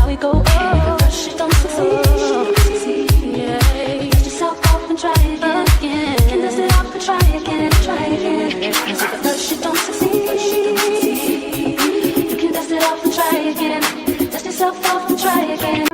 we go up. If first you don't succeed, yeah, dust yourself off and try again. You can dust it off and try again, try again. 'Cause if at first you don't succeed, you can dust it off and try again. Dust yourself off and try again.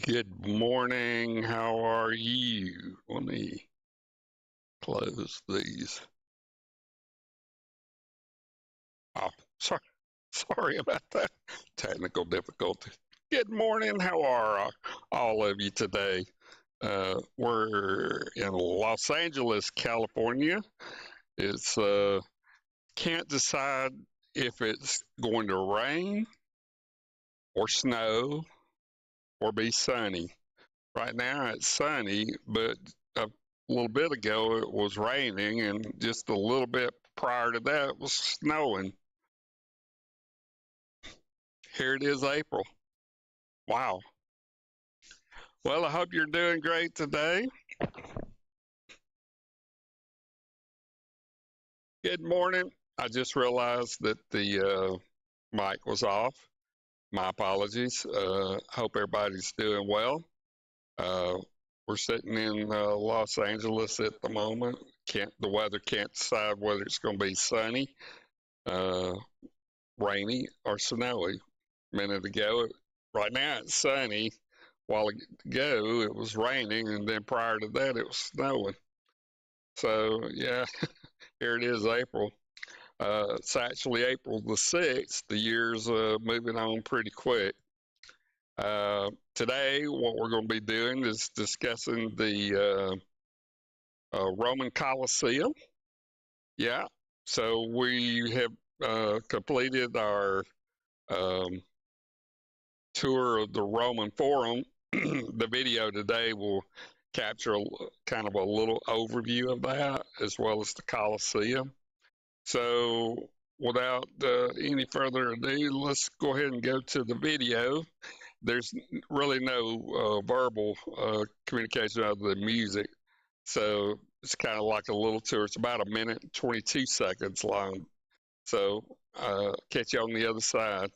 Good morning. How are you? Let me close these. Oh, sorry about that. Technical difficulty. Good morning. How are all of you today? We're in Los Angeles, California. It's can't decide if it's going to rain or snow or be sunny. Right now it's sunny, but a little bit ago it was raining, and just a little bit prior to that it was snowing. Here it is, April. Wow. Well, I hope you're doing great today. Good morning. I just realized that the mic was off. My apologies. Hope everybody's doing well. We're sitting in Los Angeles at the moment. The weather can't decide whether it's going to be sunny, rainy, or snowy. A minute ago, right now it's sunny. A while ago it was raining, and then prior to that it was snowing. So yeah, here it is, April. It's actually April the 6th. The year's moving on pretty quick. Today, what we're going to be doing is discussing the Roman Colosseum. Yeah, so we have completed our tour of the Roman Forum. The video today will capture kind of a little overview of that, as well as the Colosseum. So without any further ado, let's go ahead and go to the video. There's really no verbal communication other than music. So it's kind of like a little tour. It's about 1 minute and 22 seconds long. So catch you on the other side.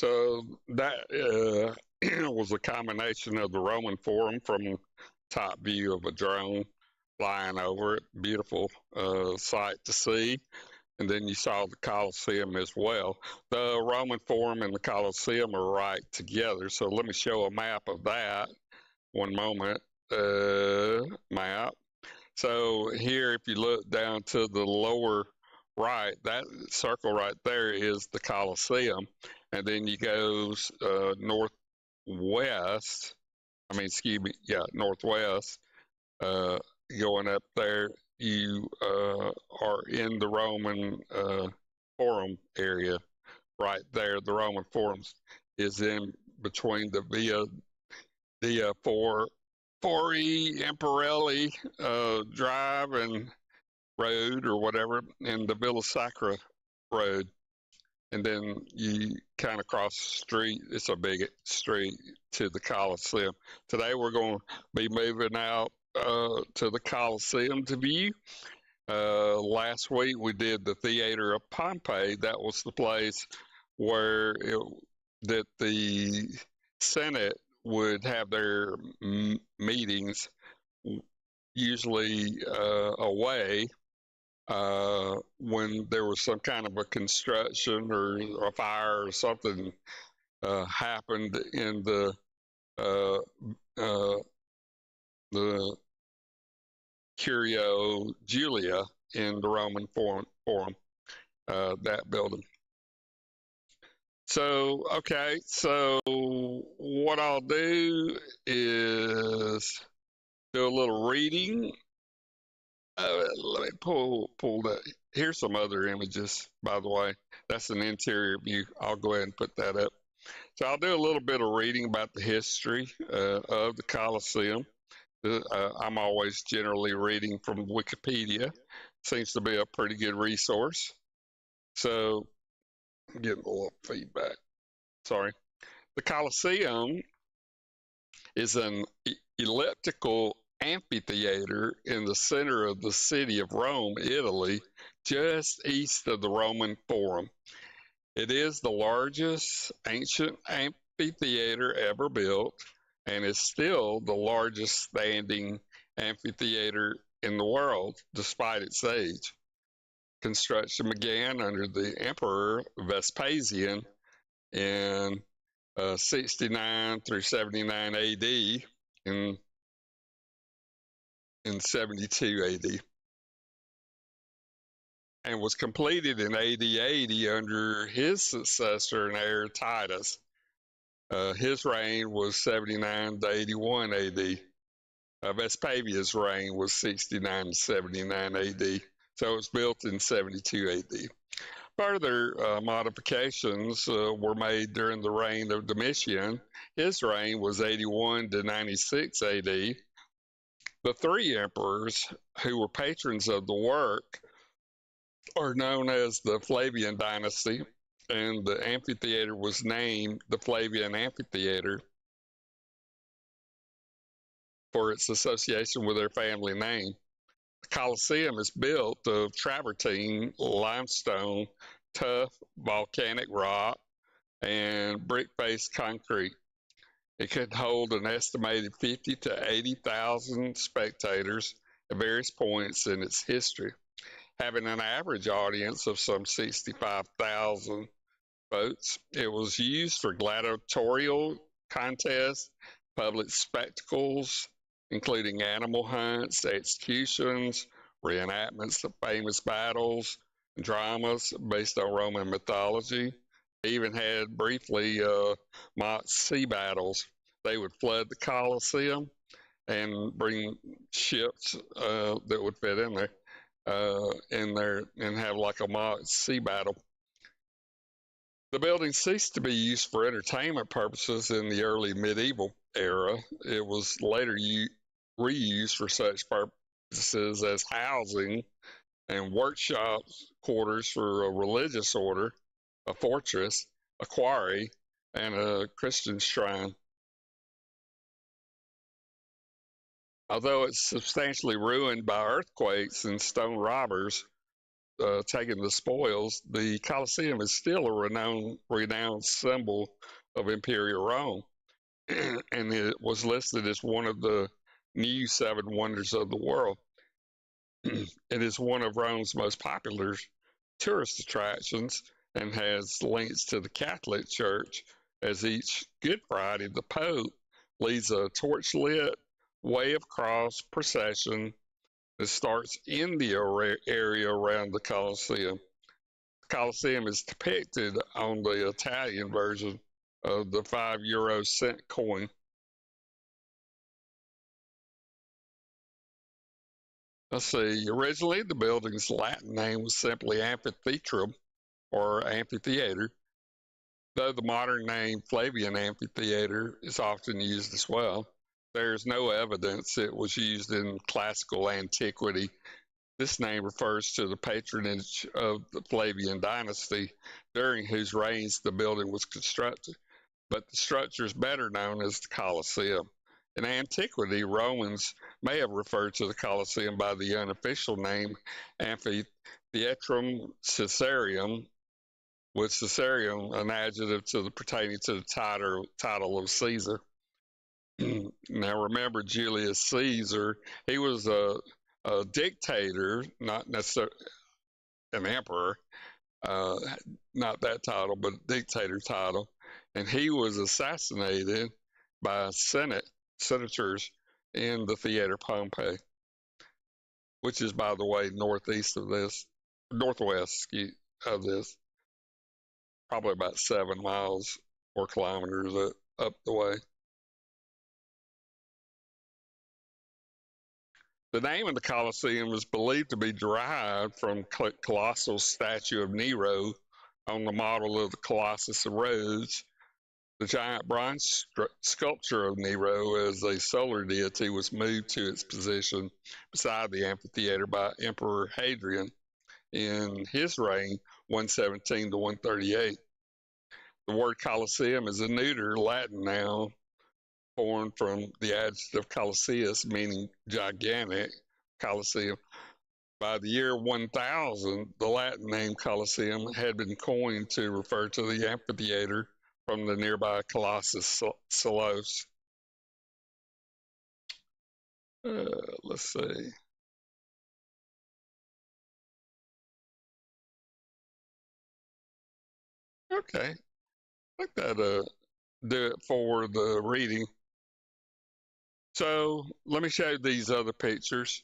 So that was a combination of the Roman Forum from top view of a drone flying over it. Beautiful sight to see. And then you saw the Colosseum as well. The Roman Forum and the Colosseum are right together. So let me show a map of that. One moment. Map. So here, if you look down to the lower right, that circle right there is the Colosseum. And then you go northwest. Excuse me, yeah, northwest. Going up there, you are in the Roman Forum area right there. The Roman Forum is in between the Via Fori Imperelli Drive and Road or whatever, and the Villa Sacra Road. And then you kind of cross the street. It's a big street to the Colosseum. Today we're going to be moving out to the Colosseum to view. Last week we did the Theater of Pompeii. That was the place where that the Senate would have their meetings, usually away when there was some kind of a construction or a fire or something happened in the Curio Julia in the Roman Forum, that building. So, okay, so what I'll do is do a little reading. Let me pull that. Here's some other images, by the way. That's an interior view. I'll go ahead and put that up. So I'll do a little bit of reading about the history of the Colosseum. I'm always generally reading from Wikipedia. Seems to be a pretty good resource. So I'm getting a little feedback. Sorry. The Colosseum is an elliptical amphitheater in the center of the city of Rome, Italy, just east of the Roman Forum. It is the largest ancient amphitheater ever built and is still the largest standing amphitheater in the world, despite its age. Construction began under the Emperor Vespasian in 69 through 79 AD in 72 AD, and was completed in AD 80 under his successor and heir Titus. His reign was 79 to 81 AD. Vespasian's reign was 69 to 79 AD. So it was built in 72 AD. Further modifications were made during the reign of Domitian. His reign was 81 to 96 AD. The three emperors who were patrons of the work are known as the Flavian dynasty, and the amphitheater was named the Flavian Amphitheater for its association with their family name. The Colosseum is built of travertine, limestone, tough volcanic rock, and brick-faced concrete. It could hold an estimated 50 to 80,000 spectators at various points in its history, having an average audience of some 65,000 votes. It was used for gladiatorial contests, public spectacles, including animal hunts, executions, reenactments of famous battles, dramas based on Roman mythology. They even had briefly mock sea battles. They would flood the Colosseum and bring ships that would fit in there and have like a mock sea battle. The building ceased to be used for entertainment purposes in the early medieval era. It was later reused for such purposes as housing and workshops, quarters for a religious order, a fortress, a quarry, and a Christian shrine. Although it's substantially ruined by earthquakes and stone robbers, taking the spoils, the Colosseum is still a renowned symbol of Imperial Rome, and it was listed as one of the new seven wonders of the world. It is one of Rome's most popular tourist attractions and has links to the Catholic Church, as each Good Friday, the Pope leads a torch lit way of cross procession that starts in the area around the Colosseum. The Colosseum is depicted on the Italian version of the €5 cent coin. Let's see, originally the building's Latin name was simply Amphitheatrum or amphitheater, though the modern name Flavian Amphitheater is often used as well. There is no evidence it was used in classical antiquity. This name refers to the patronage of the Flavian dynasty, during whose reigns the building was constructed, but the structure is better known as the Colosseum. In antiquity, Romans may have referred to the Colosseum by the unofficial name Amphitheatrum Caesarium, with Caesarium an adjective pertaining to the title of Caesar. Now, remember Julius Caesar, he was a dictator, not necessarily an emperor, not that title, but dictator title, and he was assassinated by senators in the Theater Pompey, which is, by the way, northwest of this, probably about 7 miles or kilometers up the way. The name of the Colosseum is believed to be derived from colossal statue of Nero on the model of the Colossus of Rhodes. The giant bronze sculpture of Nero as a solar deity was moved to its position beside the amphitheater by Emperor Hadrian in his reign, 117 to 138. The word Colosseum is a neuter Latin noun formed from the adjective colosseus, meaning gigantic, Colosseum. By the year 1000, the Latin name Colosseum had been coined to refer to the amphitheater from the nearby Colossus Salos. Let's see. Okay, I think that'll do it for the reading. So let me show you these other pictures.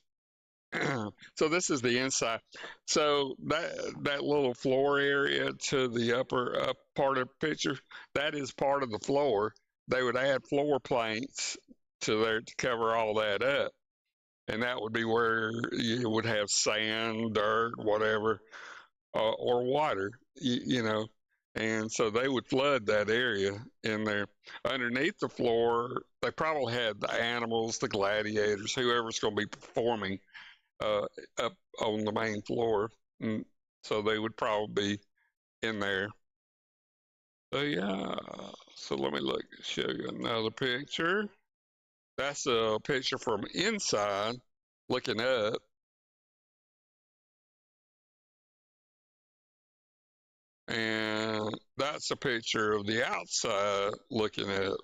So this is the inside. So that little floor area to the upper up part of the picture, that is part of the floor. They would add floor planks to there to cover all that up, and that would be where you would have sand, dirt, whatever, or water. You know, and so they would flood that area in there. Underneath the floor, they probably had the animals, the gladiators, whoever's going to be performing up on the main floor. And so they would probably be in there. So yeah, so let me show you another picture. That's a picture from inside looking up. And that's a picture of the outside looking at.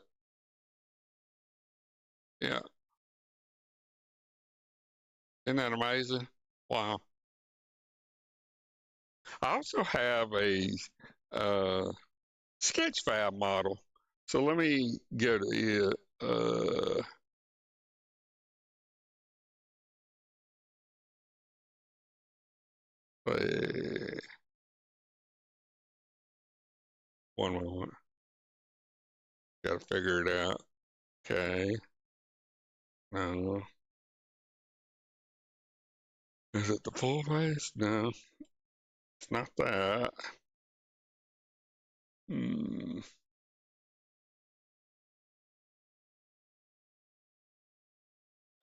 Yeah. Isn't that amazing? Wow. I also have a Sketchfab model. So let me go to it. One moment. Got to figure it out. Okay. No. Is it the full face? No. It's not that.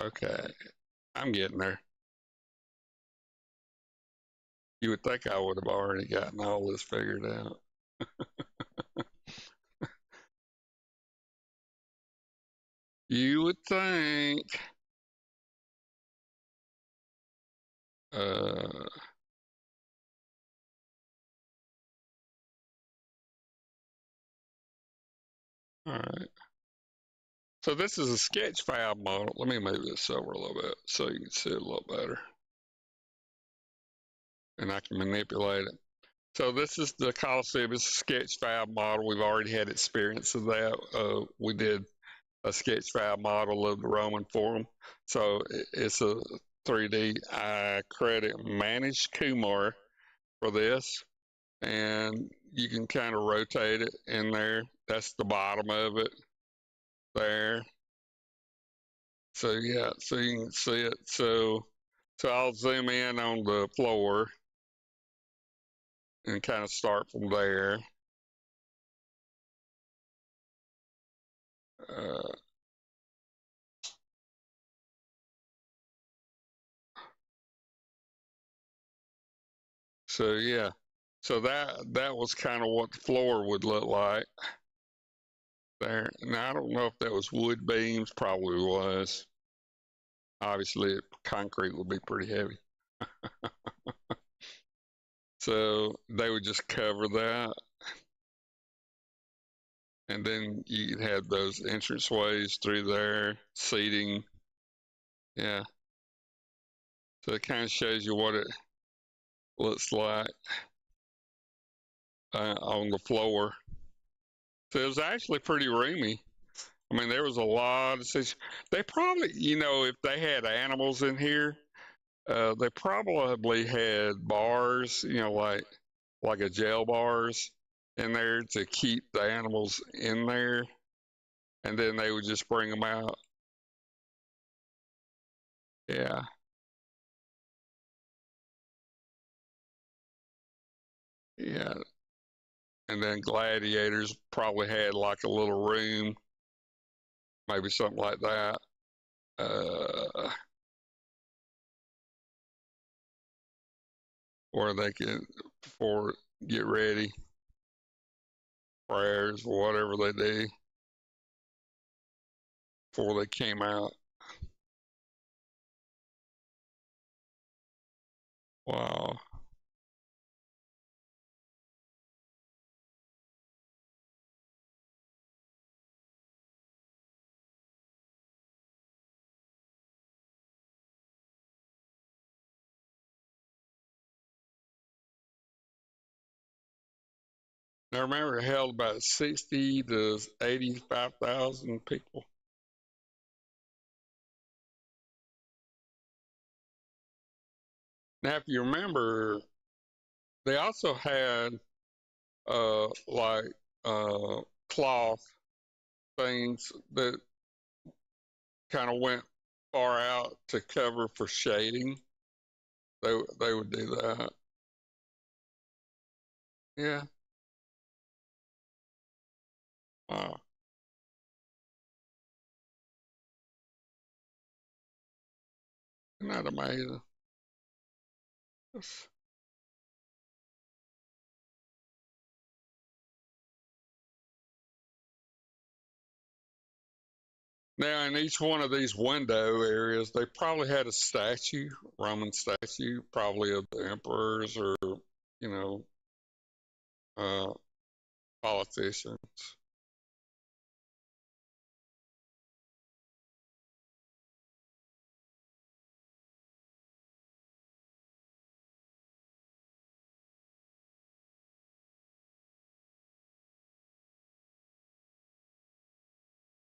Okay. I'm getting there. You would think I would have already gotten all this figured out. You would think. All right. So this is a sketch fab model. Let me move this over a little bit so you can see it a little better. And I can manipulate it. So this is the Colosseum. It's a sketch fab model. We've already had experience of that. We did a sketch fab model of the Roman Forum. So it's a 3D. I credit Managed Kumar for this. And you can kind of rotate it in there. That's the bottom of it there. So yeah, so you can see it. So I'll zoom in on the floor and kind of start from there. So yeah, so that was kind of what the floor would look like there. Now I don't know if that was wood beams, probably was. Obviously, concrete would be pretty heavy. So they would just cover that. And then you'd have those entranceways through there, seating. Yeah. So it kind of shows you what it looks like on the floor. So it was actually pretty roomy. I mean, there was a lot of things. They probably, if they had animals in here, they probably had bars, like a jail bars in there to keep the animals in there, and then they would just bring them out. Yeah. Yeah. And then gladiators probably had like a little room, maybe something like that. Where they could get ready, prayers, whatever they do before they came out. Wow. Now remember, it held about 60 to 85,000 people. Now, if you remember, they also had like cloth things that kind of went far out to cover for shading. They would do that. Yeah. Wow. Isn't that amazing? Now, in each one of these window areas, they probably had a statue, Roman statue, probably of the emperors or, you know, uh, politicians.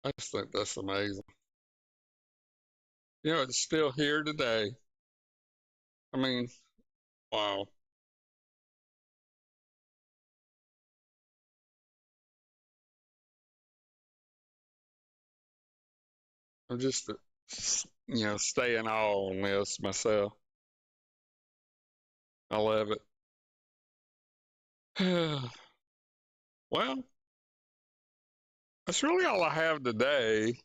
I just think that's amazing. It's still here today. I mean, wow. I'm just, staying all on this myself. I love it. Well, that's really all I have today.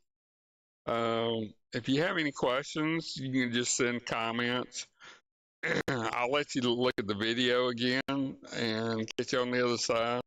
If you have any questions, you can just send comments. I'll let you look at the video again and catch you on the other side.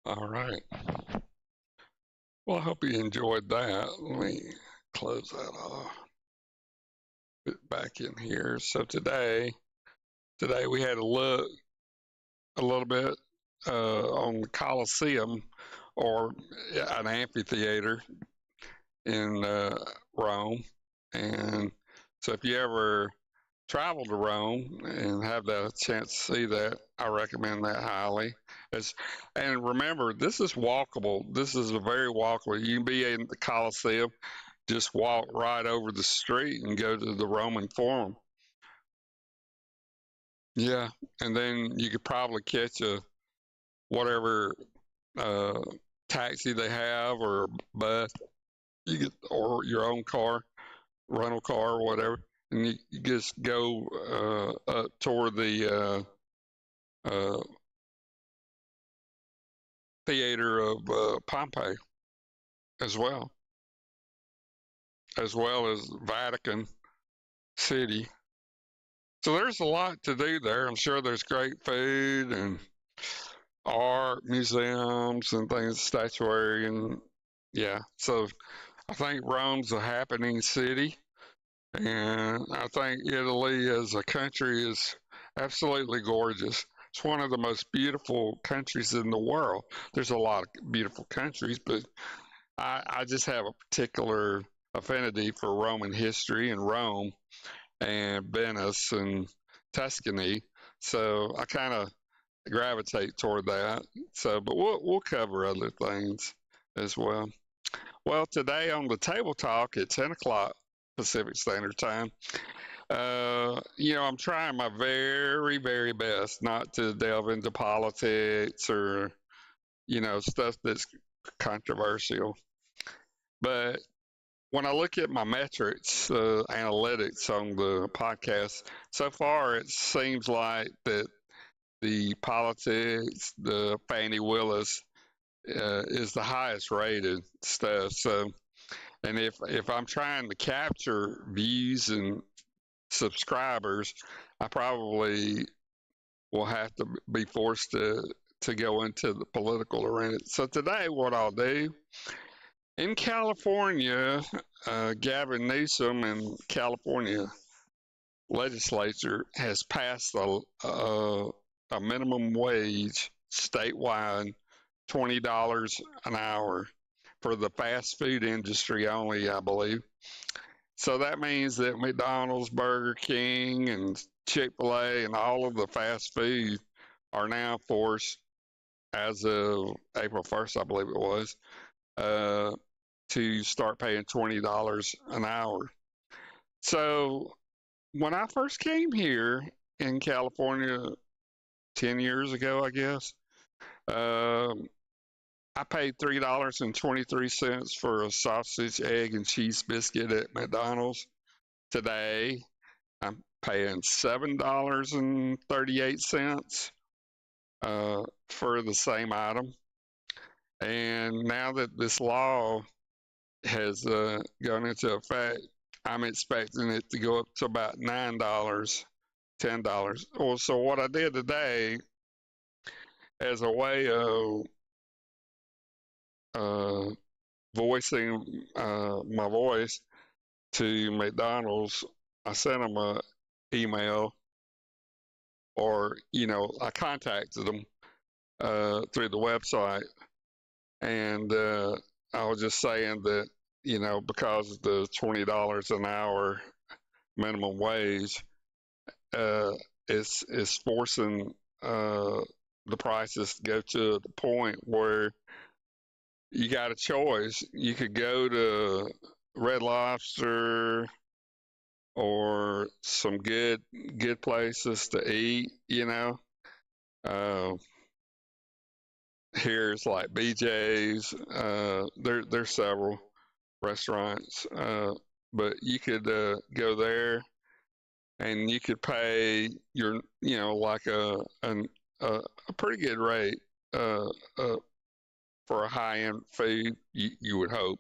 All right. Well, I hope you enjoyed that. Let me close that off. Put it back in here. So today we had a look a little bit on the Colosseum, or an amphitheater in Rome. And so if you ever travel to Rome and have that chance to see that, I recommend that highly. It's, and remember, this is walkable. This is a very walkable. You can be in the Colosseum, just walk right over the street and go to the Roman Forum. Yeah, and then you could probably catch a whatever uh, taxi they have, or bus. You get, or your own car, rental car, or whatever, and you just go up toward the uh, theater of Pompeii as well, as Vatican City. So there's a lot to do there. I'm sure there's great food and art, museums, and things, statuary, and yeah. So I think Rome's a happening city, and I think Italy as a country is absolutely gorgeous. It's one of the most beautiful countries in the world. There's a lot of beautiful countries, but I just have a particular affinity for Roman history and Rome and Venice and Tuscany. So I kind of gravitate toward that. So, but we'll cover other things as well. Well, today on the table talk at 10 o'clock Pacific Standard Time, I'm trying my very, very best not to delve into politics or, stuff that's controversial. But when I look at my metrics, analytics on the podcast, so far it seems like that the politics, the Fannie Willis, is the highest rated stuff. So, and if I'm trying to capture views and subscribers, I probably will have to be forced to go into the political arena. So today, what I'll do in California, Gavin Newsom in California legislature has passed a minimum wage statewide, $20 an hour for the fast food industry only, I believe. So that means that McDonald's, Burger King, and Chick-fil-A and all of the fast food are now forced, as of April 1st, I believe it was, to start paying $20 an hour. So when I first came here in California 10 years ago, I guess, I paid $3.23 for a sausage, egg, and cheese biscuit at McDonald's. Today, I'm paying $7.38 for the same item. And now that this law has gone into effect, I'm expecting it to go up to about $9, $10. Well, so what I did today, as a way of voicing my voice to McDonald's, I sent them an email, or I contacted them through the website, and I was just saying that because of the $20 an hour minimum wage, is forcing the prices to go to the point where you got a choice. You could go to Red Lobster or some good places to eat. Here's like BJ's. There's several restaurants, but you could go there and you could pay your like a pretty good rate for a high-end food, you would hope.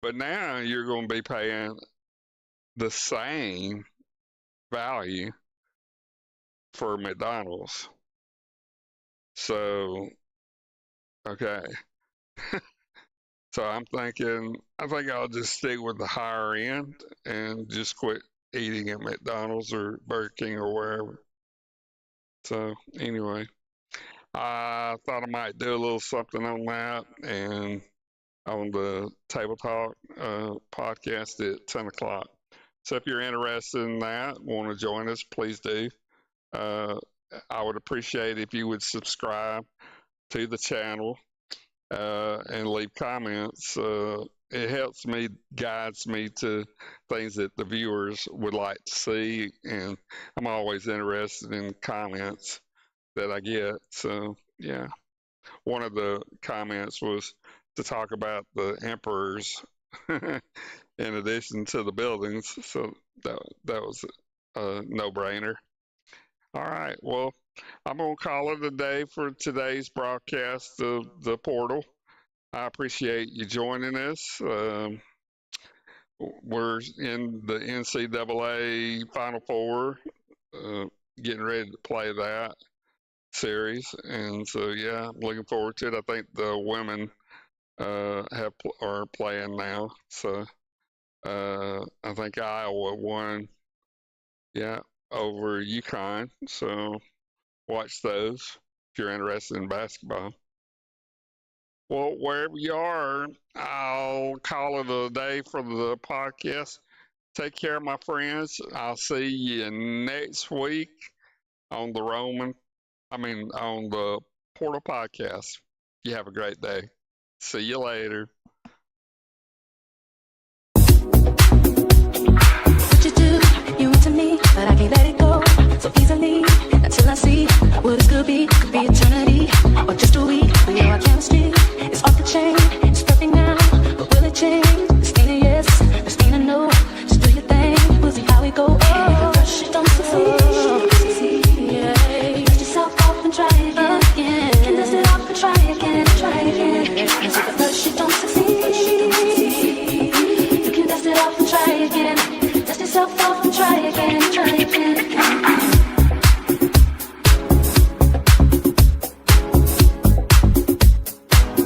But now you're going to be paying the same value for McDonald's. So Okay. So I think I'll just stick with the higher end and just quit eating at McDonald's or Burger King or wherever. So anyway, I thought I might do a little something on that and on the Table Talk podcast at 10 o'clock. So if you're interested in that, want to join us, please do. I would appreciate if you would subscribe to the channel and leave comments. It helps me, guides me to things that the viewers would like to see, and I'm always interested in comments that I get. So yeah, one of the comments was to talk about the emperors in addition to the buildings. So that was a no-brainer. All right, well, I'm going to call it a day for today's broadcast of the portal. I appreciate you joining us. We're in the NCAA Final Four, getting ready to play that series, and so yeah, I'm looking forward to it. I think the women are playing now, so I think Iowa won, yeah, over UConn. So watch those if you're interested in basketball. Well, wherever you are, I'll call it a day for the podcast. Take care, my friends. I'll see you next week on the on the Portal Podcast. You have a great day. See you later. What you do, you into me, but I can't let it go so easily until I see what it could be eternity or just